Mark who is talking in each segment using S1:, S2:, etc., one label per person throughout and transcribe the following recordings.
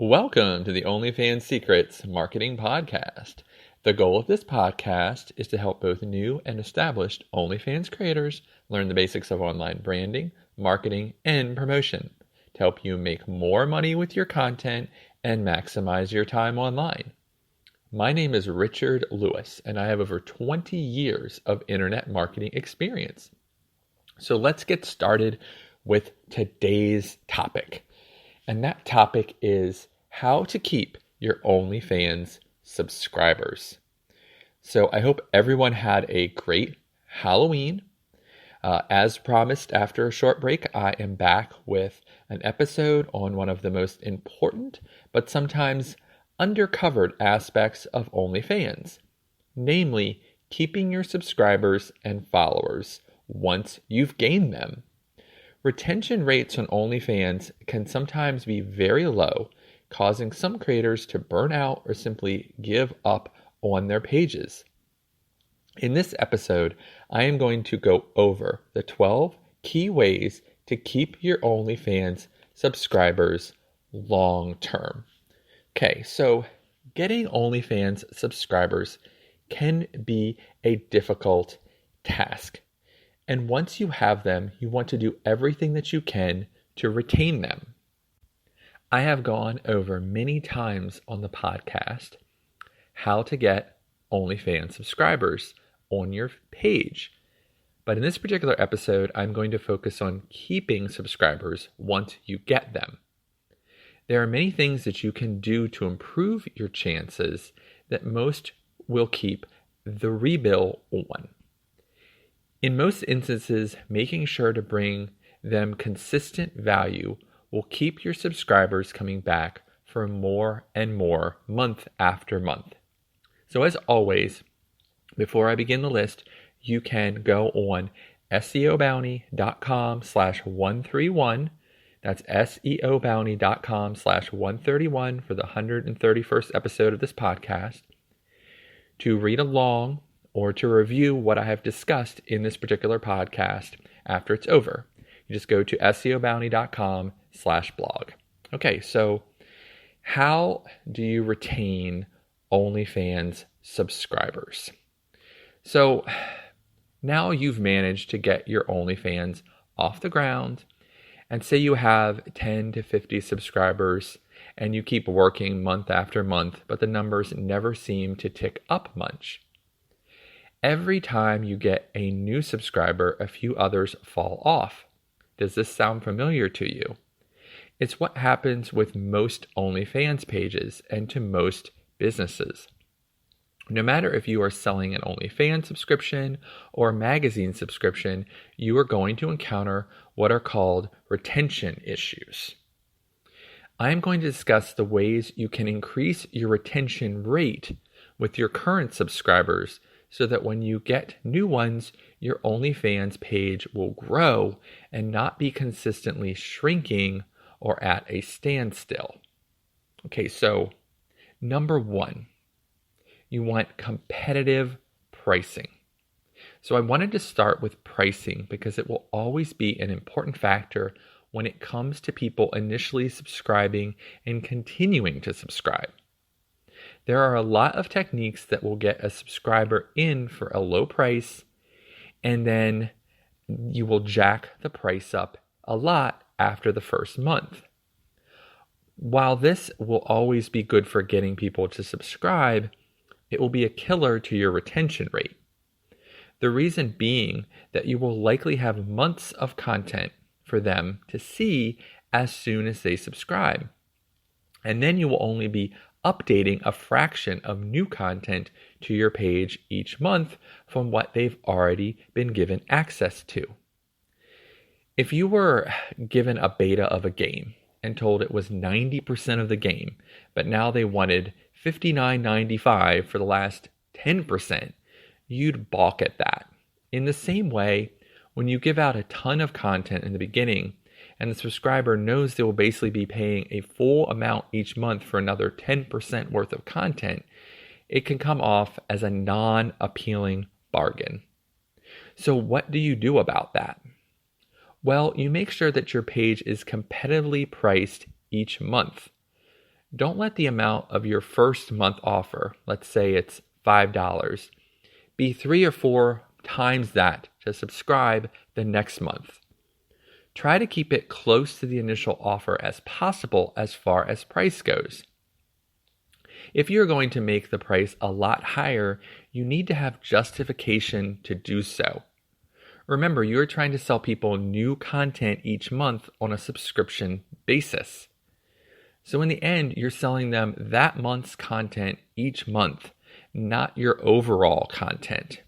S1: Welcome to the OnlyFans Secrets Marketing Podcast. The goal of this podcast is to help both new and established OnlyFans creators learn the basics of online branding, marketing, and promotion to help you make more money with your content and maximize your time online. My name is Richard Lewis, and I have over 20 years of internet marketing experience. So let's get started with today's topic. And that topic is how to keep your OnlyFans subscribers. So I hope everyone had a great Halloween. As promised, after a short break, I am back with an episode on one of the most important, but sometimes undercovered aspects of OnlyFans, namely keeping your subscribers and followers once you've gained them. Retention rates on OnlyFans can sometimes be very low, causing some creators to burn out or simply give up on their pages. In this episode, I am going to go over the 12 key ways to keep your OnlyFans subscribers long term. Okay, so getting OnlyFans subscribers can be a difficult task. And once you have them, you want to do everything that you can to retain them. I have gone over many times on the podcast how to get OnlyFans subscribers on your page. But in this particular episode, I'm going to focus on keeping subscribers once you get them. There are many things that you can do to improve your chances that most will keep the rebill on. In most instances, making sure to bring them consistent value will keep your subscribers coming back for more and more month after month. So as always, before I begin the list, you can go on SEObounty.com/131. That's SEObounty.com/131 for the 131st episode of this podcast to read along or to review what I have discussed in this particular podcast after it's over. You just go to SEObounty.com/blog. Okay, so how do you retain OnlyFans subscribers? So now you've managed to get your OnlyFans off the ground, and say you have 10 to 50 subscribers and you keep working month after month, but the numbers never seem to tick up much. Every time you get a new subscriber, a few others fall off. Does this sound familiar to you? It's what happens with most OnlyFans pages and to most businesses. No matter if you are selling an OnlyFans subscription or a magazine subscription, you are going to encounter what are called retention issues. I am going to discuss the ways you can increase your retention rate with your current subscribers so that when you get new ones, your OnlyFans page will grow and not be consistently shrinking or at a standstill. Okay, so number one, you want competitive pricing. So I wanted to start with pricing because it will always be an important factor when it comes to people initially subscribing and continuing to subscribe. There are a lot of techniques that will get a subscriber in for a low price, and then you will jack the price up a lot after the first month. While this will always be good for getting people to subscribe, it will be a killer to your retention rate. The reason being that you will likely have months of content for them to see as soon as they subscribe. And then you will only be updating a fraction of new content to your page each month from what they've already been given access to. If you were given a beta of a game and told it was 90% of the game, but now they wanted $59.95 for the last 10%, you'd balk at that. In the same way, when you give out a ton of content in the beginning and the subscriber knows they will basically be paying a full amount each month for another 10% worth of content, it can come off as a non-appealing bargain. So what do you do about that? Well, you make sure that your page is competitively priced each month. Don't let the amount of your first month offer, let's say it's $5, be 3 or 4 times that to subscribe the next month. Try to keep it close to the initial offer as possible as far as price goes. If you're going to make the price a lot higher, you need to have justification to do so. Remember, you're trying to sell people new content each month on a subscription basis. So in the end, you're selling them that month's content each month, not your overall content.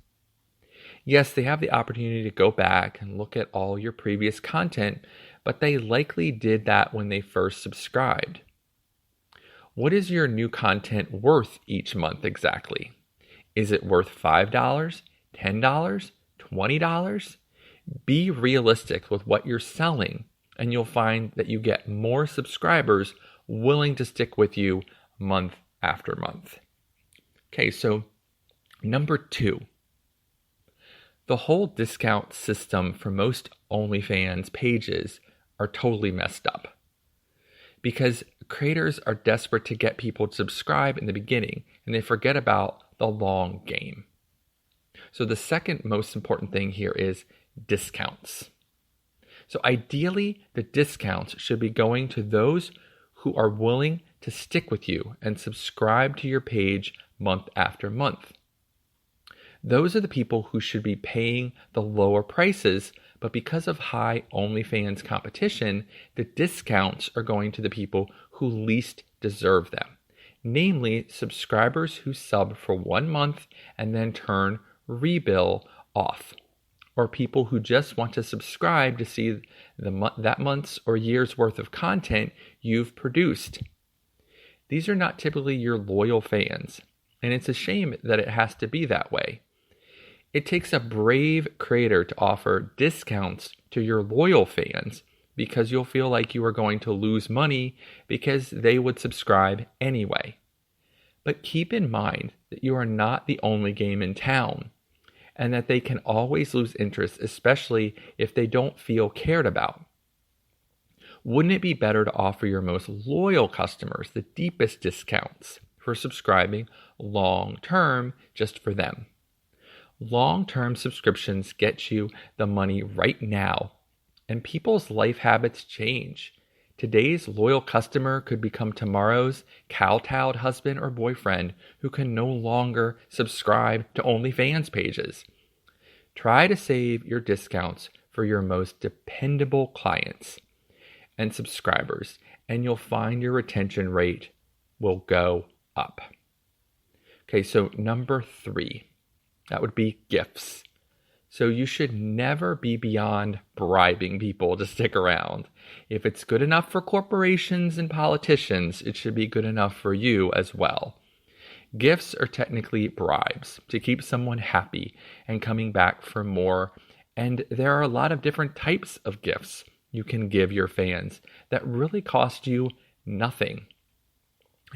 S1: Yes, they have the opportunity to go back and look at all your previous content, but they likely did that when they first subscribed. What is your new content worth each month exactly? Is it worth $5, $10, $20? Be realistic with what you're selling, and you'll find that you get more subscribers willing to stick with you month after month. Okay, so number 2. The whole discount system for most OnlyFans pages are totally messed up because creators are desperate to get people to subscribe in the beginning and they forget about the long game. So the second most important thing here is discounts. So ideally, the discounts should be going to those who are willing to stick with you and subscribe to your page month after month. Those are the people who should be paying the lower prices, but because of high OnlyFans competition, the discounts are going to the people who least deserve them, namely subscribers who sub for 1 month and then turn rebill off, or people who just want to subscribe to see that month's or year's worth of content you've produced. These are not typically your loyal fans, and it's a shame that it has to be that way. It takes a brave creator to offer discounts to your loyal fans because you'll feel like you are going to lose money because they would subscribe anyway. But keep in mind that you are not the only game in town and that they can always lose interest, especially if they don't feel cared about. Wouldn't it be better to offer your most loyal customers the deepest discounts for subscribing long-term just for them? Long-term subscriptions get you the money right now, and people's life habits change. Today's loyal customer could become tomorrow's kowtowed husband or boyfriend who can no longer subscribe to OnlyFans pages. Try to save your discounts for your most dependable clients and subscribers, and you'll find your retention rate will go up. Okay, so number 3. That would be gifts. So you should never be beyond bribing people to stick around. If it's good enough for corporations and politicians, it should be good enough for you as well. Gifts are technically bribes to keep someone happy and coming back for more. And there are a lot of different types of gifts you can give your fans that really cost you nothing.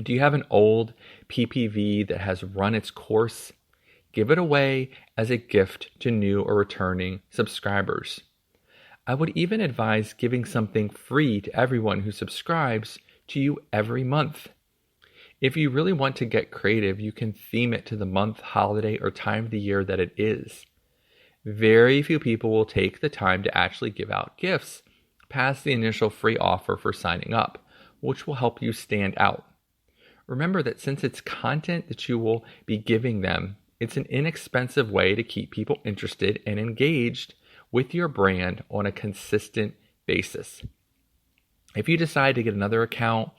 S1: Do you have an old PPV that has run its course? Give it away as a gift to new or returning subscribers. I would even advise giving something free to everyone who subscribes to you every month. If you really want to get creative, you can theme it to the month, holiday, or time of the year that it is. Very few people will take the time to actually give out gifts past the initial free offer for signing up, which will help you stand out. Remember that since it's content that you will be giving them, it's an inexpensive way to keep people interested and engaged with your brand on a consistent basis. If you decide to get another account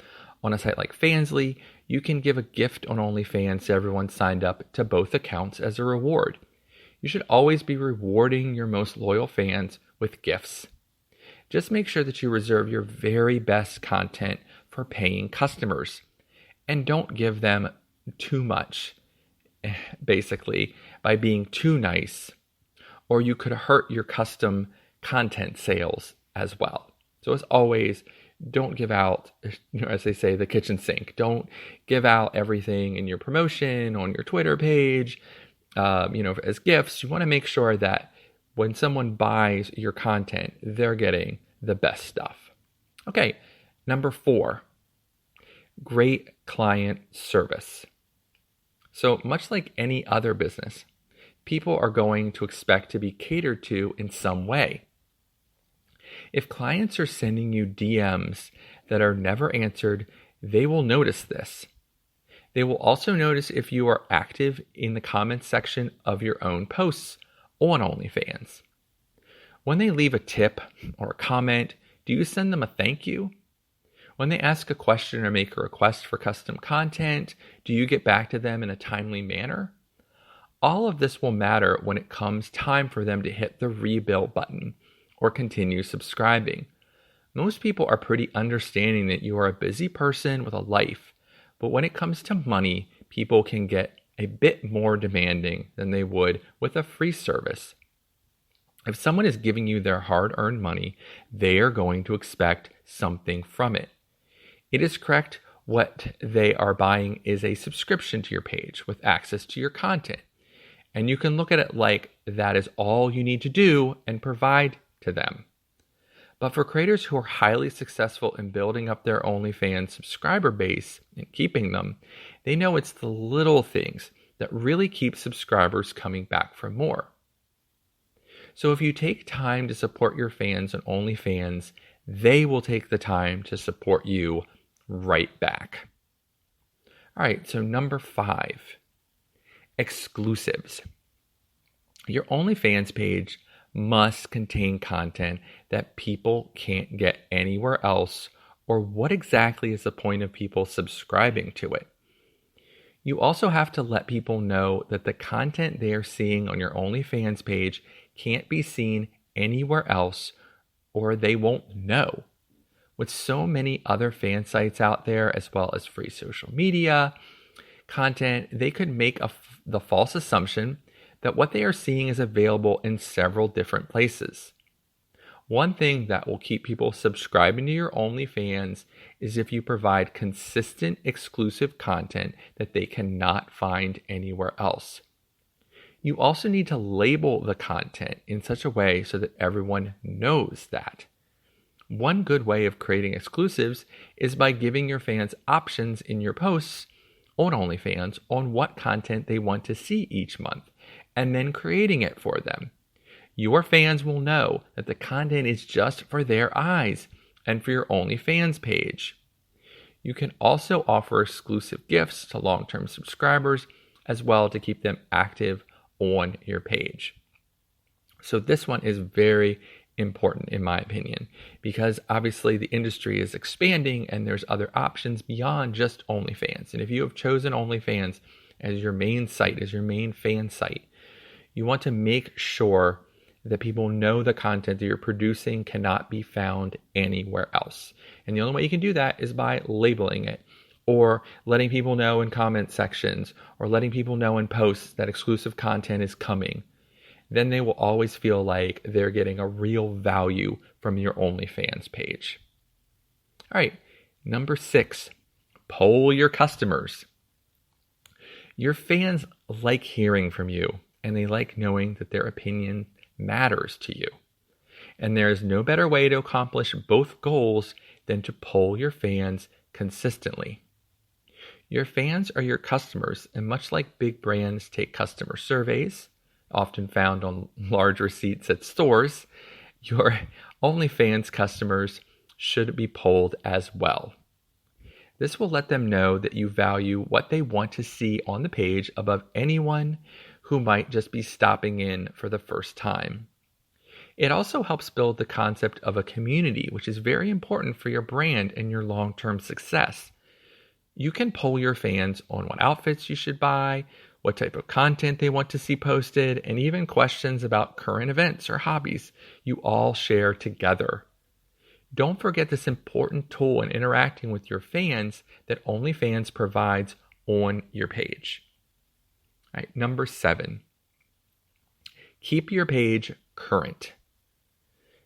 S1: on a site like Fansly, you can give a gift on OnlyFans to everyone signed up to both accounts as a reward. You should always be rewarding your most loyal fans with gifts. Just make sure that you reserve your very best content for paying customers. And don't give them too much, basically, by being too nice, or you could hurt your custom content sales as well. So as always, don't give out, as they say, the kitchen sink. Don't give out everything in your promotion, on your Twitter page, as gifts. You want to make sure that when someone buys your content, they're getting the best stuff. Okay, number 4. Great client service. So much like any other business, people are going to expect to be catered to in some way. If clients are sending you DMs that are never answered, they will notice this. They will also notice if you are active in the comments section of your own posts on OnlyFans. When they leave a tip or a comment, do you send them a thank you? When they ask a question or make a request for custom content, do you get back to them in a timely manner? All of this will matter when it comes time for them to hit the rebill button or continue subscribing. Most people are pretty understanding that you are a busy person with a life, but when it comes to money, people can get a bit more demanding than they would with a free service. If someone is giving you their hard-earned money, they are going to expect something from it. It is correct what they are buying is a subscription to your page with access to your content. And you can look at it like that is all you need to do and provide to them. But for creators who are highly successful in building up their OnlyFans subscriber base and keeping them, they know it's the little things that really keep subscribers coming back for more. So if you take time to support your fans on OnlyFans, they will take the time to support you right back. All right, so number 5, exclusives. Your OnlyFans page must contain content that people can't get anywhere else, or what exactly is the point of people subscribing to it? You also have to let people know that the content they are seeing on your OnlyFans page can't be seen anywhere else, or they won't know. With so many other fan sites out there, as well as free social media content, they could make the false assumption that what they are seeing is available in several different places. One thing that will keep people subscribing to your OnlyFans is if you provide consistent exclusive content that they cannot find anywhere else. You also need to label the content in such a way so that everyone knows that. One good way of creating exclusives is by giving your fans options in your posts on OnlyFans on what content they want to see each month, and then creating it for them. Your fans will know that the content is just for their eyes and for your OnlyFans page. You can also offer exclusive gifts to long-term subscribers as well to keep them active on your page. So this one is very important in my opinion, because obviously the industry is expanding and there's other options beyond just OnlyFans. And if you have chosen OnlyFans as your main site, as your main fan site, you want to make sure that people know the content that you're producing cannot be found anywhere else. And the only way you can do that is by labeling it, or letting people know in comment sections, or letting people know in posts that exclusive content is coming. Then they will always feel like they're getting a real value from your OnlyFans page. All right, number 6, poll your customers. Your fans like hearing from you, and they like knowing that their opinion matters to you. And there is no better way to accomplish both goals than to poll your fans consistently. Your fans are your customers, and much like big brands take customer surveys, often found on large receipts at stores, your OnlyFans customers should be polled as well. This will let them know that you value what they want to see on the page above anyone who might just be stopping in for the first time. It also helps build the concept of a community, which is very important for your brand and your long-term success. You can poll your fans on what outfits you should buy, what type of content they want to see posted, and even questions about current events or hobbies you all share together. Don't forget this important tool in interacting with your fans that OnlyFans provides on your page. All right, number 7, keep your page current.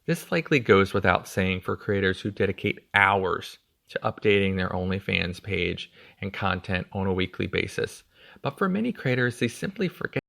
S1: This likely goes without saying for creators who dedicate hours to updating their OnlyFans page and content on a weekly basis. But for many creators, they simply forget